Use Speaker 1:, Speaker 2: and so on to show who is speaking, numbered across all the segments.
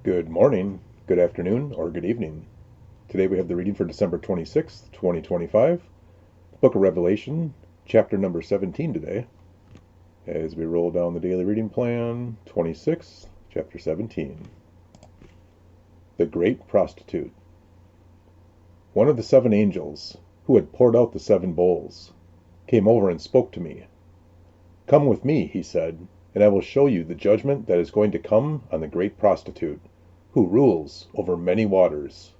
Speaker 1: Good morning, good afternoon, or good evening. Today we have the reading for December 26th, 2025, Book of Revelation, chapter number 17 today. As we roll down the daily reading plan, 26, chapter 17. The Great Prostitute. One of the seven angels, who had poured out the seven bowls, came over and spoke to me. "Come with me," he said, "and I will show you the judgment that is going to come on the great prostitute, who rules over many waters.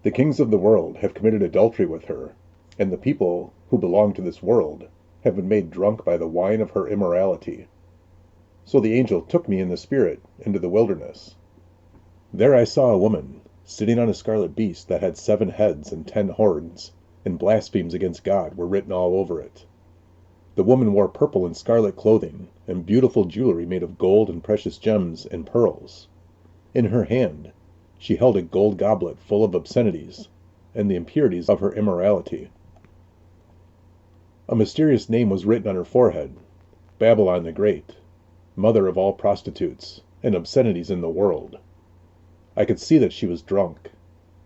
Speaker 1: The kings of the world have committed adultery with her, and the people who belong to this world have been made drunk by the wine of her immorality." So the angel took me in the spirit into the wilderness. There I saw a woman, sitting on a scarlet beast that had 7 heads and 10 horns, and blasphemies against God were written all over it. The woman wore purple and scarlet clothing, and beautiful jewelry made of gold and precious gems and pearls. In her hand she held a gold goblet full of obscenities and the impurities of her immorality. A mysterious name was written on her forehead: Babylon the Great, mother of all prostitutes and obscenities in the world. I could see that she was drunk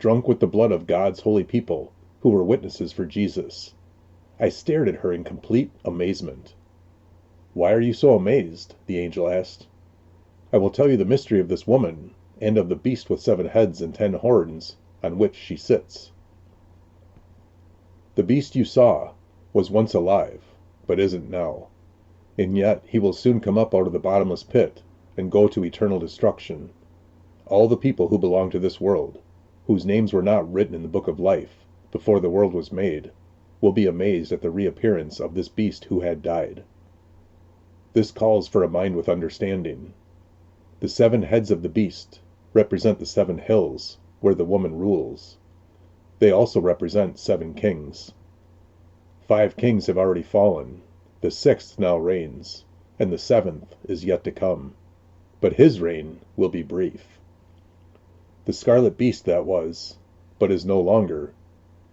Speaker 1: with the blood of God's holy people who were witnesses for Jesus. I stared at her in complete amazement. "Why are you so amazed?" the angel asked. "I will tell you the mystery of this woman, and of the beast with 7 heads and 10 horns, on which she sits. The beast you saw was once alive, but isn't now. And yet he will soon come up out of the bottomless pit and go to eternal destruction. All the people who belong to this world, whose names were not written in the book of life before the world was made, will be amazed at the reappearance of this beast who had died." This calls for a mind with understanding. The 7 heads of the beast represent the 7 hills where the woman rules. They also represent 7 kings. 5 kings have already fallen, the 6th now reigns, and the 7th is yet to come, but his reign will be brief. The scarlet beast that was, but is no longer,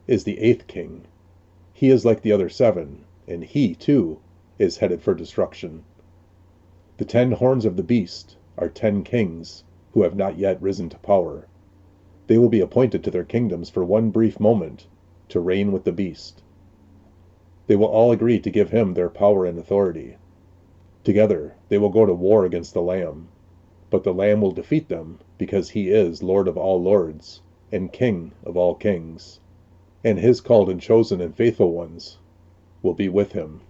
Speaker 1: is the 8th king. He is like the other 7, and he, too, is headed for destruction. The 10 horns of the beast are 10 kings who have not yet risen to power. They will be appointed to their kingdoms for one brief moment, to reign with the beast. They will all agree to give him their power and authority. Together they will go to war against the Lamb, but the Lamb will defeat them because he is Lord of all lords and King of all kings, and his called and chosen and faithful ones will be with him.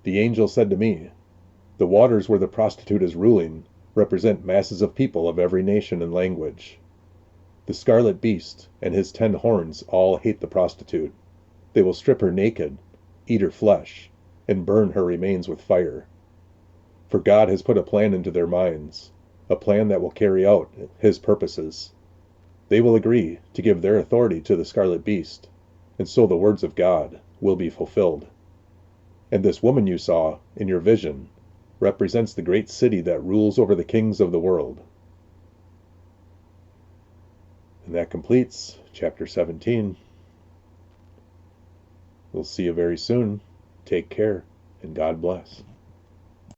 Speaker 1: The angel said to me, "The waters where the prostitute is ruling represent masses of people of every nation and language. The scarlet beast and his 10 horns all hate the prostitute. They will strip her naked, eat her flesh, and burn her remains with fire. For God has put a plan into their minds, a plan that will carry out his purposes. They will agree to give their authority to the scarlet beast, and so the words of God will be fulfilled. And this woman you saw in your vision represents the great city that rules over the kings of the world." And that completes chapter 17. We'll see you very soon. Take care, and God bless.